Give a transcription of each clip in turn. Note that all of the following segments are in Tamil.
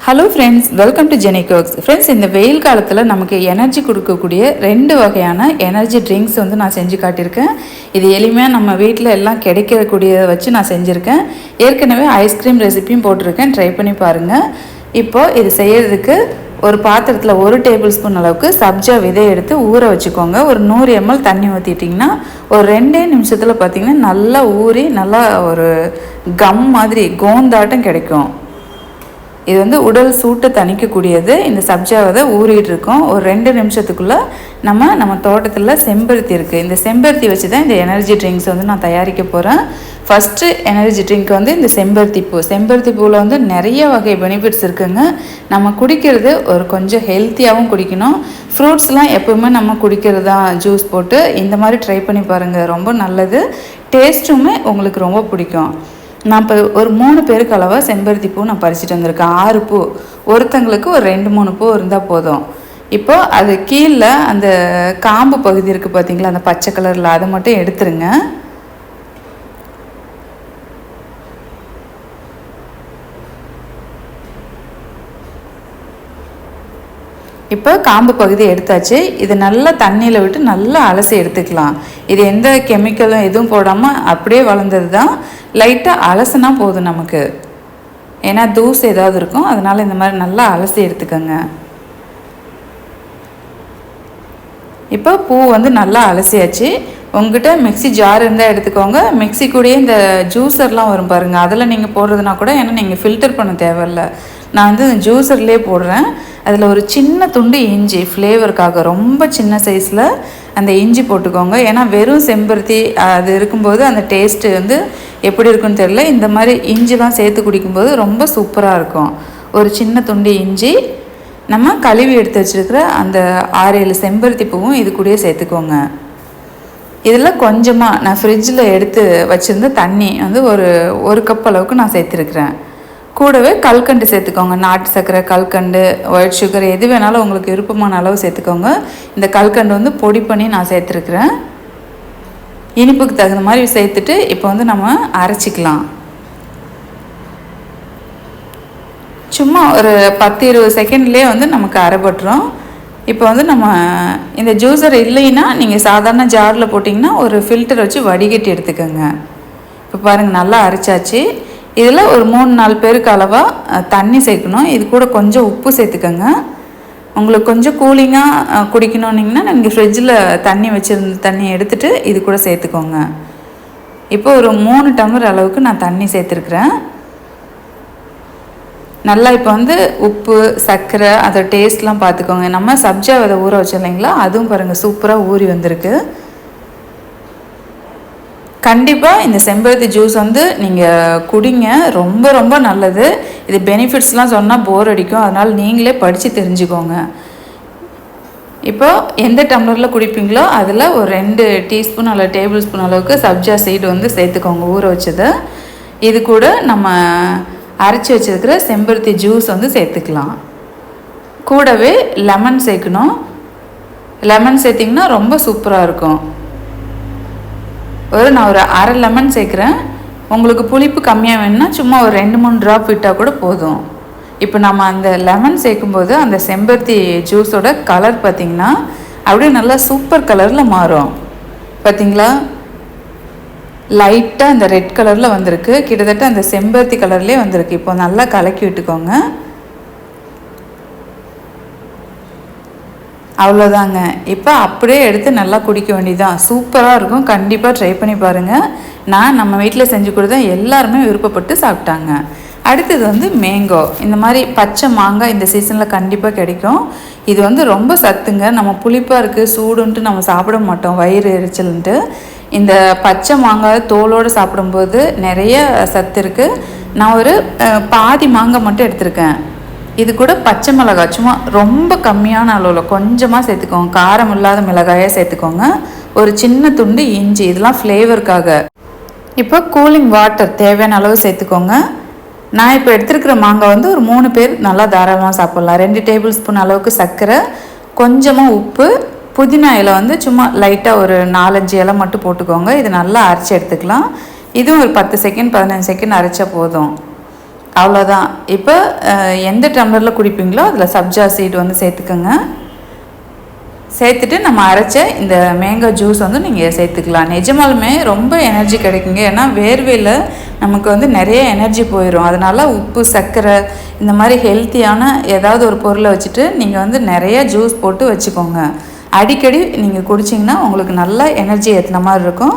Hello friends, welcome to Jenny cooks. Friends, இந்த வெயில் காலத்தில் நமக்கு எனர்ஜி கொடுக்கக்கூடிய 2 வகையான எனர்ஜி ட்ரிங்க்ஸ் வந்து நான் செஞ்சு காட்டியிருக்கேன். இது எளிமையாக நம்ம வீட்டில் எல்லாம் கிடைக்கக்கூடியதை வச்சு நான் செஞ்சுருக்கேன். ஏற்கனவே ஐஸ்கிரீம் ரெசிப்பியும் போட்டிருக்கேன், ட்ரை பண்ணி பாருங்கள். இப்போது இது செய்கிறதுக்கு ஒரு பாத்திரத்தில் 1 டேபிள் ஸ்பூன் அளவுக்கு சப்ஜா விதை எடுத்து ஊற வச்சுக்கோங்க. ஒரு 100 ml தண்ணி ஊற்றிட்டிங்கன்னா ஒரு 2 நிமிஷத்தில் பார்த்திங்கன்னா நல்லா ஊறி நல்லா ஒரு கம் மாதிரி கோந்தாட்டம் கிடைக்கும். இது வந்து உடல் சூட்டை தணிக்கக்கூடியது. இந்த சப்ஜாவை ஊறிட்டு இருக்கோம். ஒரு 2 நிமிஷத்துக்குள்ளே நம்ம தோட்டத்தில் செம்பருத்தி இருக்குது. இந்த செம்பருத்தி வச்சு தான் இந்த எனர்ஜி ட்ரிங்க்ஸ் வந்து நான் தயாரிக்க போகிறேன். ஃபஸ்ட்டு எனர்ஜி ட்ரிங்க் வந்து இந்த செம்பருத்தி பூ. செம்பருத்தி பூவில் வந்து நிறைய வகை பெனிஃபிட்ஸ் இருக்குங்க. நம்ம குடிக்கிறது ஒரு கொஞ்சம் ஹெல்த்தியாகவும் குடிக்கணும். ஃப்ரூட்ஸ்லாம் எப்போவுமே நம்ம குடிக்கிறது தான் ஜூஸ் போட்டு. இந்த மாதிரி ட்ரை பண்ணி பாருங்கள், ரொம்ப நல்லது. டேஸ்ட்டுமே உங்களுக்கு ரொம்ப பிடிக்கும். நான் இப்போ ஒரு 3 பேருக்கு அளவாக செம்பருத்தி பூ நான் பறிச்சுட்டு வந்திருக்கேன். 6 பூ, ஒருத்தங்களுக்கு ஒரு 2-3 பூ இருந்தால் போதும். இப்போ அது கீழே அந்த காம்பு பகுதி இருக்குது பார்த்தீங்களா, அந்த பச்சை கலரில், அதை மட்டும் எடுத்துருங்க. இப்போ காம்பு பகுதி எடுத்தாச்சு. இது நல்லா தண்ணியில் விட்டு நல்லா அலசி எடுத்துக்கலாம். இது எந்த கெமிக்கலும் எதுவும் போடாமல் அப்படியே வளர்ந்தது தான். லைட்டாக அலசுனா போதும் நமக்கு, ஏன்னா தூசு ஏதாவது இருக்கும். அதனால் இந்த மாதிரி நல்லா அலசி எடுத்துக்கோங்க. இப்போ பூ வந்து நல்லா அலசியாச்சு. உங்கள்கிட்ட மிக்ஸி ஜார் இருந்தால் எடுத்துக்கோங்க. மிக்ஸி கூடயே இந்த ஜூஸர்லாம் வரும் பாருங்கள், அதில் நீங்கள் போடுறதுனா கூட, ஏன்னா நீங்கள் ஃபில்டர் பண்ண தேவையில்ல. நான் வந்து ஜூஸர்லேயே போடுறேன். அதில் ஒரு சின்ன துண்டு இஞ்சி ஃப்ளேவருக்காக, ரொம்ப சின்ன சைஸில் அந்த இஞ்சி போட்டுக்கோங்க. ஏன்னா வெறும் செம்பருத்தி அது இருக்கும்போது அந்த டேஸ்ட்டு வந்து எப்படி இருக்குன்னு தெரியல. இந்த மாதிரி இஞ்சிலாம் சேர்த்து குடிக்கும்போது ரொம்ப சூப்பராக இருக்கும். ஒரு சின்ன துண்டு இஞ்சி, நம்ம கழுவி எடுத்து வச்சுருக்கிற அந்த 6-7 செம்பருத்தி பூவும் இது கூடயே சேர்த்துக்கோங்க. இதில் கொஞ்சமாக நான் ஃப்ரிட்ஜில் எடுத்து வச்சுருந்த தண்ணி வந்து ஒரு கப் அளவுக்கு நான் சேர்த்துருக்குறேன். கூடவே கல்கண்டு சேர்த்துக்கோங்க. நாட்டு சர்க்கரை, கல்கண்டு, ஒயிட் சுகர், எது வேணாலும் உங்களுக்கு விருப்பமான அளவு சேர்த்துக்கோங்க. இந்த கல்கண்டு வந்து பொடி பண்ணி நான் சேர்த்துருக்குறேன். இனிப்புக்கு தகுந்த மாதிரி சேர்த்துட்டு இப்போ வந்து நம்ம அரைச்சிக்கலாம். சும்மா ஒரு 10-20 செகண்ட்லேயே வந்து நமக்கு அரைப்பட்டுரும். இப்போ வந்து நம்ம இந்த ஜூஸர் இல்லைன்னா நீங்கள் சாதாரண ஜாரில் போட்டிங்கன்னா ஒரு ஃபில்டர் வச்சு வடிகட்டி எடுத்துக்கோங்க. இப்போ பாருங்கள், நல்லா அரைச்சாச்சு. இதில் ஒரு 3-4 பேருக்கு அளவாக தண்ணி சேர்க்கணும். இது கூட கொஞ்சம் உப்பு சேர்த்துக்கோங்க. உங்களுக்கு கொஞ்சம் கூலிங்காக குடிக்கணுன்னிங்கன்னா நீங்கள் ஃப்ரிட்ஜில் தண்ணி வச்சுருந்த தண்ணி எடுத்துகிட்டு இது கூட சேர்த்துக்கோங்க. இப்போ ஒரு 3 டம்ளர் அளவுக்கு நான் தண்ணி சேர்த்துருக்குறேன். நல்லா இப்போ வந்து உப்பு, சர்க்கரை, அதோட டேஸ்ட்லாம் பார்த்துக்கோங்க. நம்ம சப்ஜா விதை ஊற வச்சோம் இல்லைங்களா, அதுவும் பாருங்கள் சூப்பராக ஊறி வந்திருக்கு. கண்டிப்பாக இந்த செம்பருத்தி ஜூஸ் வந்து நீங்கள் குடிங்க, ரொம்ப ரொம்ப நல்லது. இது பெனிஃபிட்ஸ்லாம் சொன்னால் போர் அடிக்கும், அதனால் நீங்களே படித்து தெரிஞ்சுக்கோங்க. இப்போது எந்த டம்ளரில் குடிப்பீங்களோ அதில் ஒரு 2 டீஸ்பூன் அல்லது டேபிள் ஸ்பூன் அளவுக்கு சப்ஜா சீடு வந்து சேர்த்துக்கோங்க, ஊற வச்சதை. இது கூட நம்ம அரைச்சி வச்சுருக்கிற செம்பருத்தி ஜூஸ் வந்து சேர்த்துக்கலாம். கூடவே லெமன் சேர்க்கணும். லெமன் சேர்த்திங்கன்னா ரொம்ப சூப்பராக இருக்கும். நான் ஒரு அரை லெமன் சேர்க்குறேன். உங்களுக்கு புளிப்பு கம்மியாக வேணும்னா சும்மா ஒரு 2-3 ட்ராப் விட்டால் கூட போதும். இப்போ நம்ம அந்த லெமன் சேர்க்கும்போது அந்த செம்பருத்தி ஜூஸோட கலர் பார்த்திங்கன்னா அப்படியே நல்லா சூப்பர் கலரில் மாறும். பார்த்திங்களா, லைட்டாக அந்த ரெட் கலரில் வந்திருக்கு. கிட்டத்தட்ட அந்த செம்பருத்தி கலர்லேயே வந்திருக்கு. இப்போ நல்லா கலக்கி விட்டுக்கோங்க. அவ்வளோதாங்க. இப்போ அப்படியே எடுத்து நல்லா குடிக்க வேண்டியதுதான். சூப்பராக இருக்கும். கண்டிப்பாக ட்ரை பண்ணி பாருங்கள். நான் நம்ம வீட்டில் செஞ்சு கொடுத்தா எல்லாருமே விருப்பப்பட்டு சாப்பிட்டாங்க. அடுத்தது வந்து மேங்கோ. இந்த மாதிரி பச்சை மாங்காய் இந்த சீசனில் கண்டிப்பாக கிடைக்கும். இது வந்து ரொம்ப சத்துங்க. நம்ம புளிப்பாக இருக்குது, சூடுன்ட்டு நம்ம சாப்பிட மாட்டோம், வயிறு எரிச்சல்ன்ட்டு. இந்த பச்சை மாங்காய் தோலோடு சாப்பிடும்போது நிறைய சத்து இருக்குது. நான் ஒரு பாதி மாங்காய் மட்டும் எடுத்திருக்கேன். இது கூட பச்சை மிளகாய் சும்மா ரொம்ப கம்மியான அளவில் கொஞ்சமாக சேர்த்துக்கோங்க. காரம் இல்லாத மிளகாயாக சேர்த்துக்கோங்க. ஒரு சின்ன துண்டு இஞ்சி, இதெல்லாம் ஃப்ளேவருக்காக. இப்போ கூலிங் வாட்டர் தேவையான அளவு சேர்த்துக்கோங்க. நான் இப்போ எடுத்துருக்கிற மாங்காய் வந்து ஒரு 3 பேர் நல்லா தாராளமாக சாப்பிட்லாம். 2 டேபிள் ஸ்பூன் அளவுக்கு சர்க்கரை, கொஞ்சமாக உப்பு, புதினா இலை வந்து சும்மா லைட்டாக ஒரு 4-5 இலை மட்டும் போட்டுக்கோங்க. இது நல்லா அரைச்சி எடுத்துக்கலாம். இதுவும் ஒரு 10 செகண்ட் 15 செகண்ட் அரைச்சா போதும். அவ்வளோதான். இப்போ எந்த டம்ளரில் குடிப்பீங்களோ அதில் சப்ஜா சீட் வந்து சேர்த்துக்கோங்க. சேர்த்துட்டு நம்ம அரைச்ச இந்த மேங்கோ ஜூஸ் வந்து நீங்கள் சேர்த்துக்கலாம். நிஜமாலுமே ரொம்ப எனர்ஜி கிடைக்குங்க. ஏன்னா வேர்வையில் நமக்கு வந்து நிறைய எனர்ஜி போயிடும். அதனால் உப்பு, சர்க்கரை இந்த மாதிரி ஹெல்த்தியான ஏதாவது ஒரு பொருளை வச்சுட்டு நீங்கள் வந்து நிறைய ஜூஸ் போட்டு வச்சுக்கோங்க. அடிக்கடி நீங்கள் குடிச்சிங்கன்னா உங்களுக்கு நல்ல எனர்ஜி ஏற்றின மாதிரி இருக்கும்.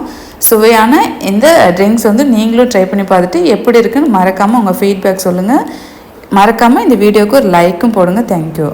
சுவையான இந்த ட்ரிங்க்ஸ் வந்து நீங்களும் ட்ரை பண்ணி பார்த்துட்டு எப்படி இருக்குன்னு மறக்காமல் உங்கள் ஃபீட்பேக் சொல்லுங்கள். மறக்காமல் இந்த வீடியோவுக்கு ஒரு லைக்கும் போடுங்க. தேங்க்யூ.